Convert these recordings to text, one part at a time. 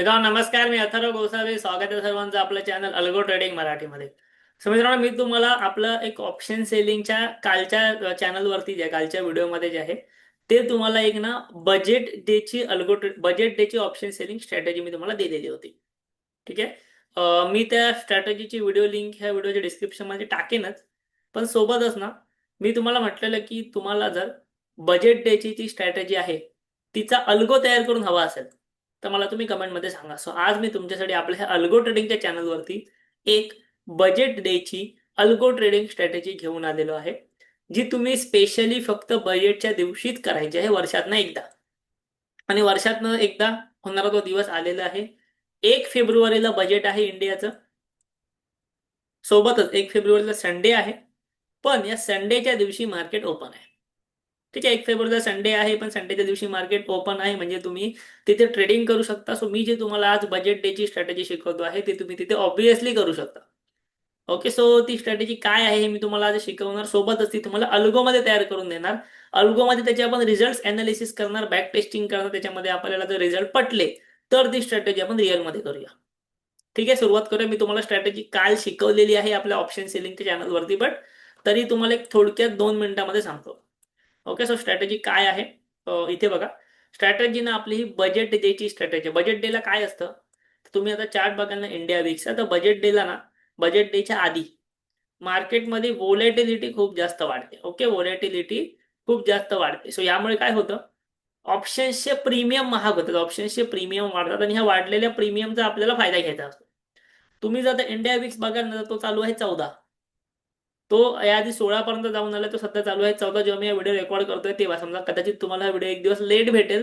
मित्रांनो नमस्कार. मी अथर्व गोसावी. स्वागत आहे सर्वांचं आपलं चॅनल अल्गो ट्रेडिंग मराठीमध्ये. सो मित्रांनो, मी तुम्हाला आपलं एक ऑप्शन सेलिंगच्या कालच्या चॅनलवरती जे कालच्या व्हिडिओमध्ये जे आहे ते तुम्हाला एक ना बजेट डेची बजेट डेची ऑप्शन सेलिंग स्ट्रॅटेजी मी तुम्हाला दिलेली होती. ठीक आहे. मी त्या स्ट्रॅटेजीची व्हिडिओ लिंक ह्या व्हिडिओच्या डिस्क्रिप्शनमध्ये टाकेनच. पण सोबतच ना मी तुम्हाला म्हटलेलं की तुम्हाला जर बजेट डेची ती स्ट्रॅटेजी आहे तिचा अल्गो तयार करून हवा असेल तर मला तुम्ही कमेंटमध्ये सांगा. सो आज मी तुमच्यासाठी आपल्या ह्या अल्गो ट्रेडिंगच्या चॅनलवरती एक बजेट डेची अल्गो ट्रेडिंग स्ट्रॅटेजी घेऊन आलेलो आहे, जी तुम्ही स्पेशली फक्त बजेटच्या दिवशीच करायची आहे, वर्षातनं एकदा. आणि वर्षातनं एकदा होणारा तो दिवस आलेला आहे. 1 फेब्रुवारीला बजेट आहे इंडियाचं. सोबतच 1 फेब्रुवारीला संडे आहे. पण या संडेच्या दिवशी मार्केट ओपन आहे. ठीक आहे. 1 फेब्रुवारीला संडे आहे, पण संडेच्या दिवशी मार्केट ओपन आहे, म्हणजे तुम्ही तिथे ट्रेडिंग करू शकता. सो मी जे तुम्हाला आज बजेट डेची स्ट्रॅटेजी शिकवतो आहे ते तुम्ही तिथे ऑब्विसली करू शकता. ओके. सो ती स्ट्रॅटेजी काय आहे हे मी तुम्हाला आज शिकवणार. सोबतच ती तुम्हाला अल्गोमध्ये तयार करून देणार. अल्गोमध्ये त्याचे आपण रिझल्ट अनालिसिस करणार, बॅक टेस्टिंग करणार. त्याच्यामध्ये आपल्याला जर रिझल्ट पटले तर ती स्ट्रॅटेजी आपण रिअलमध्ये करूया. ठीक आहे. सुरुवात करूया. मी तुम्हाला स्ट्रॅटेजी काल शिकवलेली आहे आपल्या ऑप्शन सेलिंगच्या चॅनलवरती, बट तरी तुम्हाला एक थोडक्यात 2 मिनिटांमध्ये सांगतो. ओके. सो स्ट्रॅटेजी काय आहे इथे बघा. स्ट्रॅटेजी ना आपली ही बजेट डेची स्ट्रॅटेजी. बजेट डेला काय असतं, तुम्ही आता चार्ट बघाल ना इंडिया विक्सचा, तर बजेट डेला ना बजेट डेच्या आधी मार्केटमध्ये व्होलॅटिलिटी खूप जास्त वाढते. ओके. व्होलॅटिलिटी खूप जास्त वाढते. सो यामुळे काय होतं, ऑप्शन्सचे प्रीमियम महाग होतात, ऑप्शन्सचे प्रीमियम वाढतात आणि ह्या वाढलेल्या प्रीमियमचा आपल्याला फायदा घ्यायचा असतो. तुम्ही जर इंडिया विक्स बघाल ना तर तो चालू आहे 14. तो याआधी 16 पर्यंत जाऊन आला, तो सध्या चालू आहे 14. जेव्हा मी हा व्हिडिओ रेकॉर्ड करतोय तेव्हा समजा कदाचित तुम्हाला हा व्हिडिओ एक दिवस लेट भेटेल.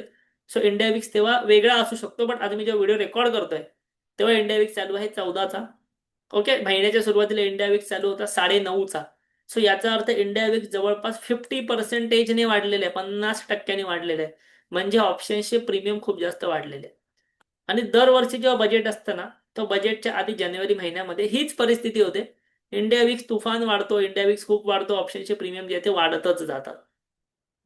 सो इंडिया विक्स तेव्हा वेगळा असू शकतो, बट आता मी जेव्हा व्हिडिओ रेकॉर्ड करतोय तेव्हा इंडिया विक्स चालू आहे 14चा. ओके. महिन्याच्या सुरुवातीला इंडिया विक्स चालू होता 9.5चा. सो याचा अर्थ इंडिया विक्स जवळपास 50%ने वाढलेले आहे, 50% वाढलेले आहे. म्हणजे ऑप्शन्सचे प्रीमियम खूप जास्त वाढलेले आहे. आणि दरवर्षी जेव्हा बजेट असतं ना, तर बजेटच्या आधी जानेवारी महिन्यामध्ये हीच परिस्थिती होते. इंडिया विक्स तुफान वाढतो, इंडिया विक्स खूप वाढतो, ऑप्शनचे प्रीमियम जे ते वाढतच जातात.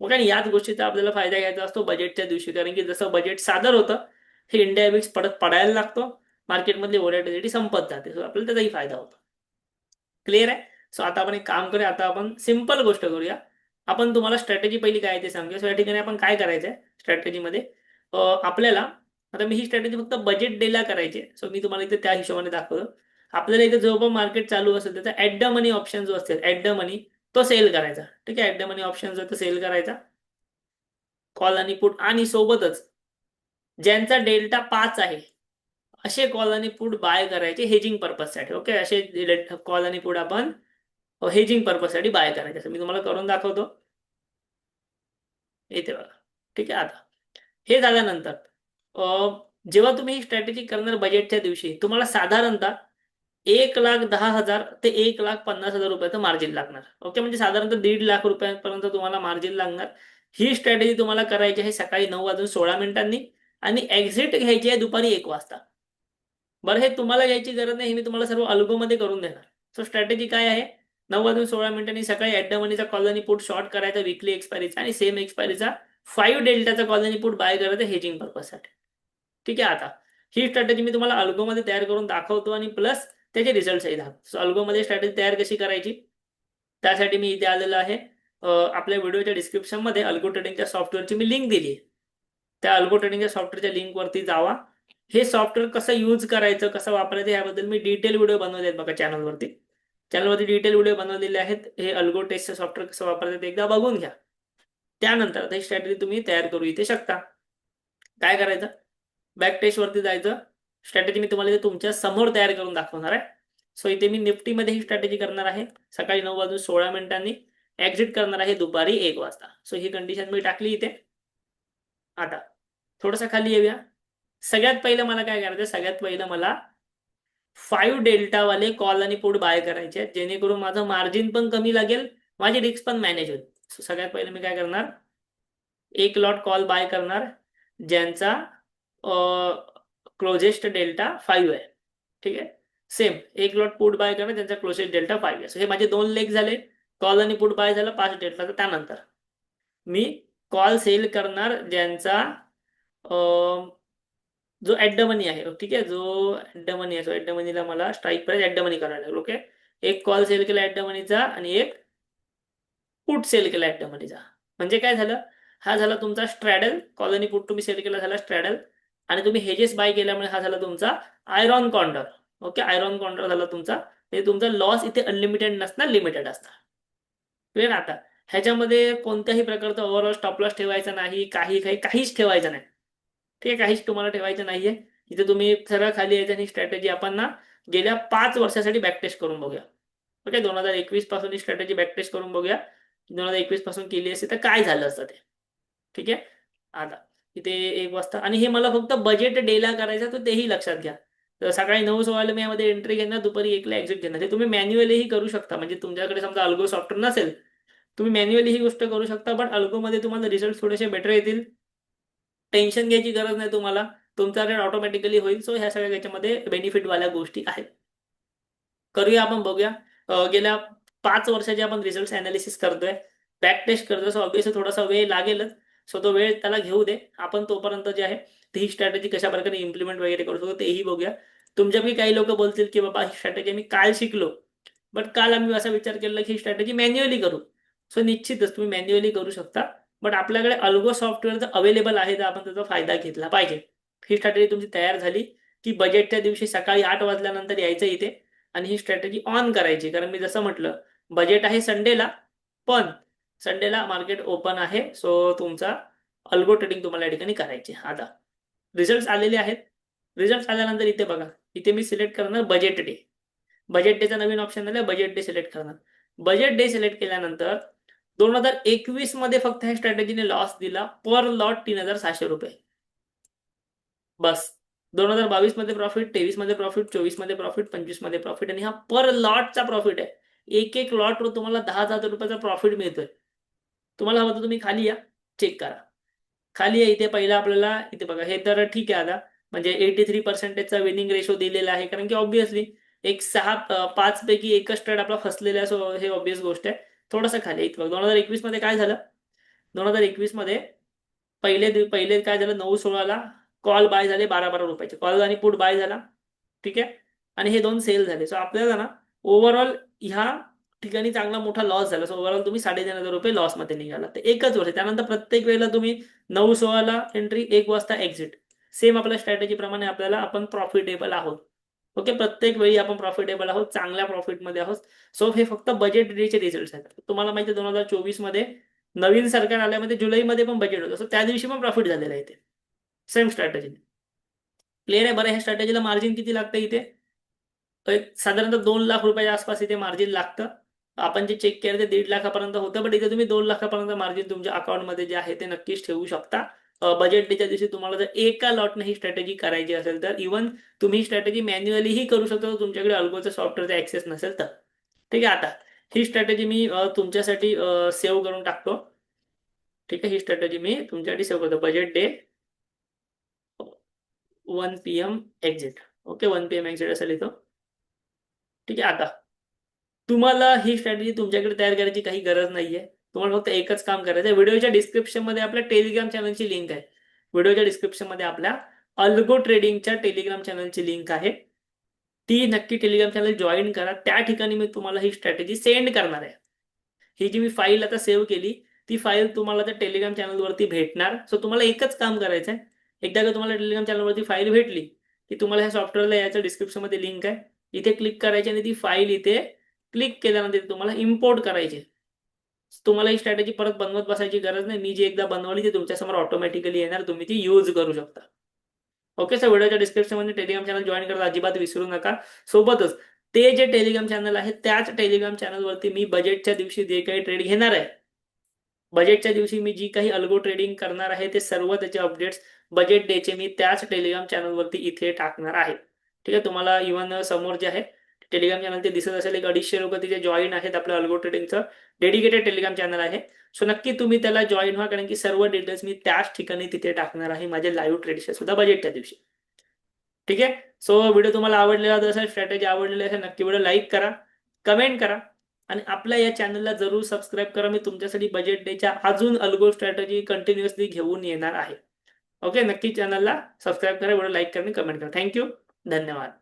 मग आणि याच गोष्टीचा आपल्याला फायदा घ्यायचा असतो बजेटच्या दिवशी, कारण की जसं बजेट सादर होतं हे इंडिया विक्स परत पडायला लागतो, मार्केटमधली व्होलॅटिलिटी संपत जाते. सो आपल्याला त्याचाही फायदा होतो. क्लिअर आहे. सो आता आपण एक काम करूया, आता आपण सिंपल गोष्ट करूया. आपण तुम्हाला स्ट्रॅटेजी पहिली काय आहे ते सांगूया. सो या ठिकाणी आपण काय करायचं आहे स्ट्रॅटेजीमध्ये, आपल्याला आता मी ही स्ट्रॅटेजी फक्त बजेट डेला करायची आहे. सो मी तुम्हाला इथे त्या हिशोबाने दाखवतो. आपल्याला इथे जो पण मार्केट चालू असेल त्याचा ॲट द मनी ऑप्शन जो असेल, ॲट द मनी तो सेल करायचा. ठीक आहे. ॲट द मनी ऑप्शन जो तो सेल करायचा, कॉल आणि पुट. आणि सोबतच ज्यांचा डेल्टा 5 आहे असे कॉल आणि पुट बाय करायचे हेजिंग पर्पजसाठी. ओके. असे कॉल आणि पुट आपण हेजिंग पर्पजसाठी बाय करायचे. असं मी तुम्हाला करून दाखवतो इथे बघा. ठीक आहे. आता हे झाल्यानंतर जेव्हा तुम्ही ही स्ट्रॅटेजी करणार बजेटच्या दिवशी, तुम्हाला साधारणतः 1,10,000 ते 1,50,000 रुपयाचं मार्जिन लागणार. ओके. म्हणजे साधारणतः 1,50,000 रुपयांपर्यंत तुम्हाला मार्जिन लागणार. ही स्ट्रॅटेजी तुम्हाला करायची आहे सकाळी 9:16 आणि एक्झिट घ्यायची आहे दुपारी 1 वाजता. बरं, हे तुम्हाला घ्यायची गरज नाही, हे मी तुम्हाला सर्व अल्गोमध्ये करून देणार. सो स्ट्रॅटेजी काय आहे, 9:16 सकाळी ॲट द मनीचा कॉल आणि पुट शॉर्ट करायचा विकली एक्सपायरीचा, आणि सेम एक्सपायरीचा 5 डेल्टाचा कॉल आणि पुट बाय करायचा हेजिंग पर्पजसाठी. ठीक आहे. आता ही स्ट्रॅटेजी मी तुम्हाला अल्गोमध्ये तयार करून दाखवतो आणि प्लस त्याचे रिझल्टही दाखवतो. सो अल्गोमध्ये स्ट्रॅटेजी तयार कशी करायची त्यासाठी मी इथे आलेलो आहे. आपल्या व्हिडिओच्या डिस्क्रिप्शनमध्ये अल्गो ट्रेडिंगच्या सॉफ्टवेअरची मी लिंक दिली आहे. त्या अल्गो ट्रेडिंगच्या सॉफ्टवेअरच्या लिंकवरती जावा. हे सॉफ्टवेअर कसं यूज करायचं, कसं वापरायचं याबद्दल मी डिटेल व्हिडिओ बनवले आहेत बघा चॅनलवरती. चॅनलवरती डिटेल व्हिडिओ बनवलेले आहेत. हे अल्गो टेस्टचं सॉफ्टवेअर कसं वापरायचं ते एकदा बघून घ्या. त्यानंतर ही स्ट्रॅटेजी तुम्ही तयार करू इथे शकता. काय करायचं, बॅक टेस्टवरती जायचं. स्ट्रॅटेजी मी तुम्हाला इथे तुमच्या समोर तयार करून दाखवणार आहे. सो इथे मी निफ्टीमध्ये ही स्ट्रॅटेजी करणार आहे सकाळी 9:16 एक्झिट करणार आहे दुपारी 1 वाजता. सो ही कंडिशन मी टाकली इथे. आता थोडंसं खाली येऊया. सगळ्यात पहिलं मला काय करायचं, सगळ्यात पहिलं मला 5 डेल्टावाले कॉल आणि पुट बाय करायचे आहेत, जेणेकरून माझं मार्जिन पण कमी लागेल, माझी रिस्क पण मॅनेज होईल. सो सगळ्यात पहिलं मी काय करणार, एक लॉट कॉल बाय करणार ज्यांचा क्लोजेस्ट डेल्टा 5 आहे. ठीक आहे. सेम एक लॉट पुट बाय करणार ज्यांचा क्लोजेस्ट डेल्टा 5 आहे. सो हे माझे 2 लेग झाले. कॉल आणि पुट बाय झालं 5 डेल्टाचं. त्यानंतर मी कॉल सेल करणार ज्यांचा जो ऍट द मनी आहे, ठीक आहे, जो ऍट द मनी आहे, ऍट द मनीला मला स्ट्राईक प्राइस ऍट द मनी करायला लागेल. ओके, एक कॉल सेल केला ऍट द मनीचा आणि एक पुट सेल केला ऍट द मनीचा. म्हणजे काय झालं, हा झाला तुमचा स्ट्रॅडल, कॉल आणि पुट तुम्ही सेल केला झाला स्ट्रॅडल, आणि तुम्ही हेजेस बाय केल्यामुळे हा झाला तुमचा iron condor. Okay, iron condor झाला तुमचा. म्हणजे तुमचा लॉस इथे अनलिमिटेड नसणार, लिमिटेड असणार. क्लिअर आता. ह्याच्यामध्ये कोणत्याही प्रकारचा ओव्हरऑल स्टॉप लॉस ठेवायचा नाही, काहीच ठेवायचं नाही. ठीक आहे, काहीच तुम्हाला ठेवायचं नाहीये. इथे तुम्ही सरळ खाली यायचं आणि स्ट्रॅटेजी आपण ना गेल्या 5 वर्षासाठी बॅकटेस्ट करून बघूया. ओके, 2021 पासून ही स्ट्रॅटेजी बॅकटेस्ट करून बघूया. 2021 पासून केली असते तर काय झालं असतं ते. ठीक आहे, आता इथे 1 वाजता, आणि हे मला फक्त बजेट डेला करायचं, तर तेही लक्षात घ्या. तर सकाळी 9:15 मी यामध्ये एंट्री घेणार, दुपारी 1ला एक्झिट घेणार. हे तुम्ही मॅन्युअलीही करू शकता. म्हणजे तुमच्याकडे समजा अल्गो सॉफ्टवेअर नसेल, तुम्ही मॅन्युअली ही गोष्ट करू शकता, बट अल्गोमध्ये तुम्हाला रिझल्ट थोडेसे बेटर येतील. टेन्शन घ्यायची गरज नाही तुम्हाला, तुमचा रेट ऑटोमॅटिकली होईल. सो ह्या सगळ्या याच्यामध्ये बेनिफिटवाल्या गोष्टी आहेत. करूया आपण, बघूया. गेल्या 5 वर्षाचे आपण रिझल्ट अनालिसिस करतोय, बॅक टेस्ट करतोय. सो ऑब्विसली थोडासा वेळ लागेलच. सो तो वेळ त्याला घेऊ दे. आपण तोपर्यंत जे आहे ही स्ट्रॅटेजी कशा प्रकारे इम्प्लिमेंट वगैरे करू शकतो तेही बघूया. तुमच्यापैकी काही लोक बोलतील की बाबा ही स्ट्रॅटेजी मी काल शिकलो, बट काल आम्ही असा विचार केला की ही स्ट्रॅटेजी मॅन्युअली करू. सो निश्चितच तुम्ही मॅन्युअली करू शकता, बट आपल्याकडे अल्गो सॉफ्टवेअर जर अवेलेबल आहे तर आपण त्याचा फायदा घेतला पाहिजे. ही स्ट्रॅटेजी तुमची तयार झाली की बजेटच्या दिवशी सकाळी 8 वाजल्यानंतर यायचं इथे आणि ही स्ट्रॅटेजी ऑन करायची. कारण मी जसं म्हटलं, बजेट आहे संडेला, पण संडेला मार्केट ओपन आहे. सो तुमचा अल्गो ट्रेडिंग तुम्हाला या ठिकाणी करायची. आता रिझल्ट आलेले आहेत. रिझल्ट आल्यानंतर इथे बघा, इथे मी सिलेक्ट करणार बजेट डे. बजेट डेचा नवीन ऑप्शन आला, बजेट डे सिलेक्ट करणार. बजेट डे सिलेक्ट केल्यानंतर 2021 मध्ये फक्त ह्या स्ट्रॅटेजीने लॉस दिला पर लॉट 3,600 रुपये. बस. 2022 मध्ये प्रॉफिट, 23 मध्ये प्रॉफिट, 24 मध्ये प्रॉफिट, 25 मध्ये प्रॉफिट, आणि हा पर लॉटचा प्रॉफिट आहे. एक एक लॉटवर तुम्हाला 10,000 रुपयाचा प्रॉफिट मिळतोय. तुम्हाला हवं तर तुम्ही खाली या, चेक करा. खाली आहे इथे पहिला आपल्याला, इथे बघा, हे तर ठीक आहे आता. म्हणजे 83%चा विनिंग रेशो दिलेला आहे, कारण की ऑब्व्हियसली एक 5 पैकी एकच ट्रेड आपला फसलेला आहे. सो हे ऑब्व्हियस गोष्ट आहे. थोडंसं खाली इथे बघा, 2021 मध्ये काय झालं. 2021 मध्ये पहिले काय झालं, 9/16ला कॉल बाय झाले 12-12 रुपयाचे, कॉल आणि पुट बाय झाला. ठीक आहे, आणि हे दोन सेल झाले. सो आपल्याला ना ओव्हरऑल ह्या ठिकाणी चांगला मोठा लॉस झाला. सो ओव्हरऑल तुम्ही 3,500 रुपये लॉसमध्ये निघाला. तर एकच वर्ष, त्यानंतर प्रत्येक वेळेला तुम्ही 9/16ला एंट्री, 1 वाजता एक्झिट. सेम आपल्या स्ट्रॅटेजी प्रमाणे आपल्याला आपण प्रॉफिटेबल आहोत. ओके, प्रत्येक वेळी आपण प्रॉफिटेबल आहोत, चांगल्या प्रॉफिटमध्ये आहोत. सो हे फक्त बजेट डेचे रिझल्ट आहेत. तुम्हाला माहिती आहे 2024 मध्ये नवीन सरकार आल्यामध्ये जुलैमध्ये पण बजेट होतं. सो त्या दिवशी पण प्रॉफिट झालेलं आहे. Same strategy. क्लिअर आहे. बरं, ह्या स्ट्रॅटेजीला मार्जिन किती लागतं इथे, साधारणतः 2 लाख रुपयाच्या आसपास इथे मार्जिन लागतं. आपण जे चेक केलं ते 1.5 लाखापर्यंत होतं, बट इथे तुम्ही 2 लाखापर्यंत मार्जिन तुमच्या अकाउंटमध्ये जे आहे ते नक्कीच ठेवू शकता. बजेट डेच्या दिवशी तुम्हाला जर एका लॉटने ही स्ट्रॅटेजी करायची असेल तर, इव्हन तुम्ही ही स्ट्रॅटेजी मॅन्युअलीही करू शकता, तुमच्याकडे अल्गोचं सॉफ्टवेअरचा ऍक्सेस नसेल तर. ठीक आहे, आता ही स्ट्रॅटेजी मी तुमच्यासाठी सेव्ह करून टाकतो. ठीक आहे, ही स्ट्रॅटेजी मी तुमच्यासाठी सेव्ह करतो. Budget day 1 PM exit. Okay, 1 PM exit असेल इथं. ठीक आहे, आता तुम्हाला ही स्ट्रॅटेजी तुमच्याकडे तयार करायची काही गरज नाहीये. तुम्हाला फक्त एकच काम करायचं आहे. व्हिडिओच्या डिस्क्रिप्शन मध्ये आपल्या टेलिग्राम चॅनलची लिंक आहे. व्हिडिओच्या डिस्क्रिप्शन मध्ये आपल्या अल्गो ट्रेडिंगच्या टेलिग्राम चॅनलची लिंक आहे. ती नक्की टेलिग्राम चॅनल जॉईन करा. त्या ठिकाणी मी तुम्हाला ही स्ट्रॅटेजी सेंड करणार आहे. ही जी मी फाईल आता सेव्ह केली, ती फाईल तुम्हाला त्या टेलिग्राम चॅनलवरती भेटणार. सो तुम्हाला एकच काम करायचं आहे. एकदा का तुम्हाला टेलिग्राम चॅनलवरती फाईल भेटली की तुम्हाला ह्या सॉफ्टवेअरला यायचं, डिस्क्रिप्शन मध्ये लिंक आहे, इथे क्लिक करायची आणि ती फाईल इथे क्लिक केल्यानंतर तुम्हाला इम्पोर्ट करायची. तुम्हाला ही स्ट्रॅटेजी परत बनवत बसायची गरज नाही. मी जी एकदा बनवली ती तुमच्यासमोर ऑटोमॅटिकली येणार, तुम्ही ती यूज करू शकता. ओके, सर व्हिडिओच्या डिस्क्रिप्शन मध्ये टेलिग्राम चॅनल जॉईन करायला अजिबात विसरू नका. सोबतच ते जे टेलिग्राम चॅनल आहे त्याच टेलिग्राम चॅनलवरती मी बजेटच्या दिवशी जे काही ट्रेड घेणार आहे, बजेटच्या दिवशी मी जी काही अल्गो ट्रेडिंग करणार आहे ते सर्व त्याचे अपडेट्स बजेट डेचे मी त्याच टेलिग्राम चॅनलवरती इथे टाकणार आहे. ठीक आहे, तुम्हाला इव्हन समोर जे आहे टेलिग्राम चॅनल ते दिसत असेल, एक 250 लोक तिथे जॉईन आहेत. आपलं अल्गो ट्रेडिंगचं डेडिकेटेड टेलिग्राम चॅनल आहे. सो नक्की तुम्ही त्याला जॉईन व्हा, कारण की सर्व डिटेल्स मी त्याच ठिकाणी तिथे टाकणार आहे माझे लाईव्ह ट्रेडचे सुद्धा बजेटच्या दिवशी. ठीक आहे, सो व्हिडिओ तुम्हाला आवडलेला असेल, स्ट्रॅटेजी आवडलेली असेल, नक्की व्हिडिओ लाईक करा, कमेंट करा, आणि आपल्या या चॅनलला जरूर सबस्क्राईब करा. मी तुमच्यासाठी बजेट डेच्या अजून अल्गो स्ट्रॅटेजी कंटिन्युअसली घेऊन येणार आहे. ओके, नक्की चॅनलला सबस्क्राईब करा, व्हिडिओ लाईक करा, कमेंट करा. थँक्यू, धन्यवाद.